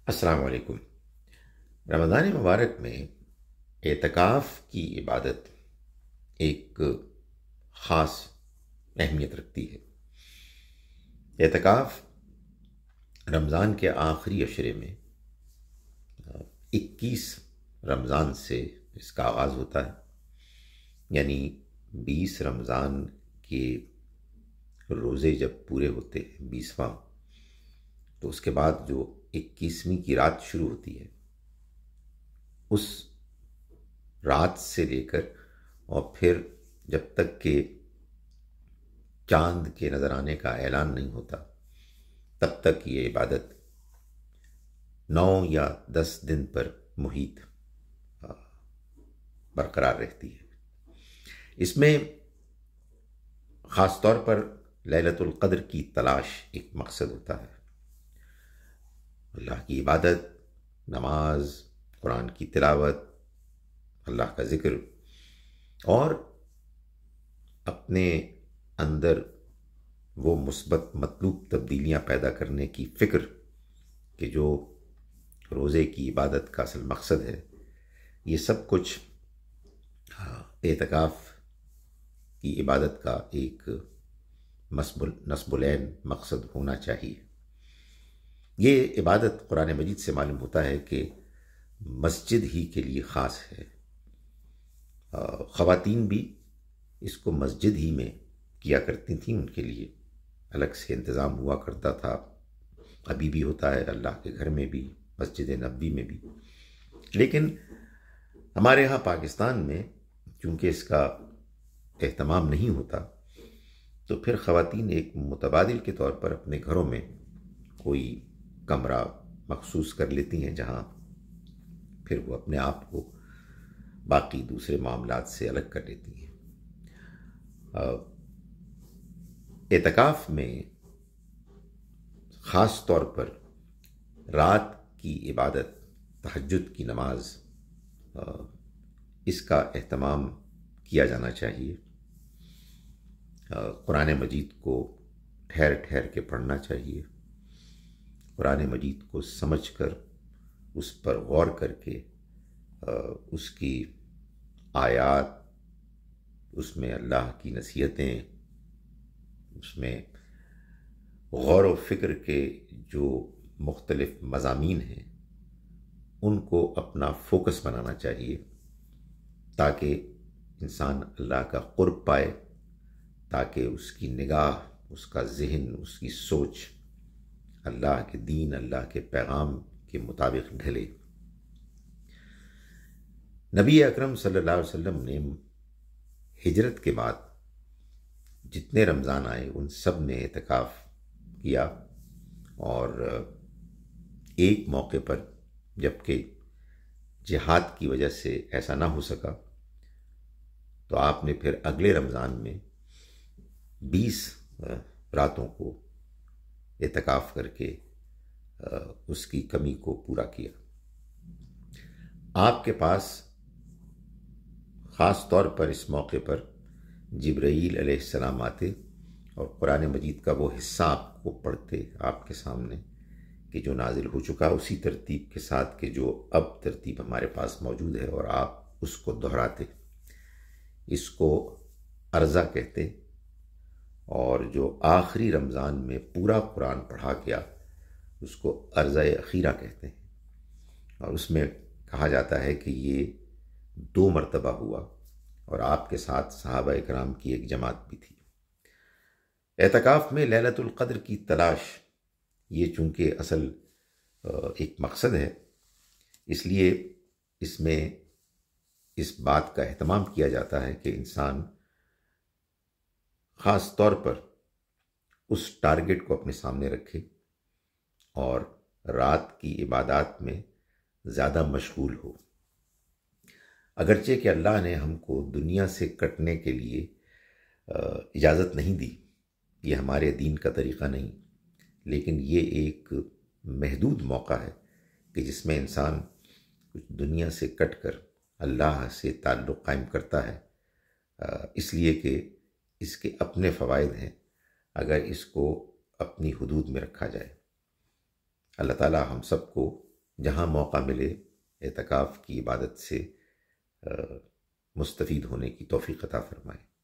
السلام علیکم۔ رمضان مبارک میں اعتکاف کی عبادت ایک خاص اہمیت رکھتی ہے۔ اعتکاف رمضان کے آخری عشرے میں 21 رمضان سے اس کا آغاز ہوتا ہے، یعنی 20 رمضان کے روزے جب پورے ہوتے ہیں 20واں، تو اس کے بعد جو 21ویں کی رات شروع ہوتی ہے، اس رات سے لے کر اور پھر جب تک کہ چاند کے نظر آنے کا اعلان نہیں ہوتا تب تک یہ عبادت 9 یا 10 دن پر محیط برقرار رہتی ہے۔ اس میں خاص طور پر لیلۃ القدر کی تلاش ایک مقصد ہوتا ہے۔ اللہ کی عبادت، نماز، قرآن کی تلاوت، اللہ کا ذکر اور اپنے اندر وہ مثبت مطلوب تبدیلیاں پیدا کرنے کی فکر کہ جو روزے کی عبادت کا اصل مقصد ہے، یہ سب کچھ اعتکاف کی عبادت کا ایک نصب العین مقصد ہونا چاہیے۔ یہ عبادت قرآن مجید سے معلوم ہوتا ہے کہ مسجد ہی کے لیے خاص ہے۔ خواتین بھی اس کو مسجد ہی میں کیا کرتی تھیں، ان کے لیے الگ سے انتظام ہوا کرتا تھا، ابھی بھی ہوتا ہے، اللہ کے گھر میں بھی، مسجد نبوی میں بھی۔ لیکن ہمارے ہاں پاکستان میں چونکہ اس کا اہتمام نہیں ہوتا، تو پھر خواتین ایک متبادل کے طور پر اپنے گھروں میں کوئی کمرہ مخصوص کر لیتی ہیں، جہاں پھر وہ اپنے آپ کو باقی دوسرے معاملات سے الگ کر لیتی ہیں۔ اعتکاف میں خاص طور پر رات کی عبادت، تہجد کی نماز، اس کا اہتمام کیا جانا چاہیے۔ قرآن مجید کو ٹھہر ٹھہر کے پڑھنا چاہیے، قرآن مجید کو سمجھ کر اس پر غور کر کے اس کی آیات، اس میں اللہ کی نصیحتیں، اس میں غور و فکر کے جو مختلف مضامین ہیں، ان کو اپنا فوکس بنانا چاہیے تاکہ انسان اللہ کا قرب پائے، تاکہ اس کی نگاہ، اس کا ذہن، اس کی سوچ اللہ کے دین، اللہ کے پیغام کے مطابق ڈھلے۔ نبی اکرم صلی اللہ علیہ وسلم نے ہجرت کے بعد جتنے رمضان آئے ان سب میں اعتکاف کیا، اور ایک موقع پر جبکہ جہاد کی وجہ سے ایسا نہ ہو سکا، تو آپ نے پھر اگلے رمضان میں 20 راتوں کو اعتکاف کر کے اس کی کمی کو پورا کیا۔ آپ کے پاس خاص طور پر اس موقع پر جبرائیل علیہ السلام آتے اور قرآن مجید کا وہ حصہ آپ کو پڑھتے آپ کے سامنے کہ جو نازل ہو چکا، اسی ترتیب کے ساتھ کہ جو اب ترتیب ہمارے پاس موجود ہے، اور آپ اس کو دہراتے۔ اس کو عرضہ کہتے، اور جو آخری رمضان میں پورا قرآن پڑھا گیا اس کو عرضہ اخیرہ کہتے ہیں، اور اس میں کہا جاتا ہے کہ یہ 2 مرتبہ ہوا، اور آپ کے ساتھ صحابہ اکرام کی ایک جماعت بھی تھی۔ اعتکاف میں لیلۃ القدر کی تلاش، یہ چونکہ اصل ایک مقصد ہے، اس لیے اس میں اس بات کا اہتمام کیا جاتا ہے کہ انسان خاص طور پر اس ٹارگٹ کو اپنے سامنے رکھے اور رات کی عبادات میں زیادہ مشغول ہو۔ اگرچہ کہ اللہ نے ہم کو دنیا سے کٹنے کے لیے اجازت نہیں دی، یہ ہمارے دین کا طریقہ نہیں، لیکن یہ ایک محدود موقع ہے کہ جس میں انسان کچھ دنیا سے کٹ کر اللہ سے تعلق قائم کرتا ہے، اس لیے کہ اس کے اپنے فوائد ہیں اگر اس کو اپنی حدود میں رکھا جائے۔ اللہ تعالی ہم سب کو جہاں موقع ملے اعتکاف کی عبادت سے مستفید ہونے کی توفیق عطا فرمائے۔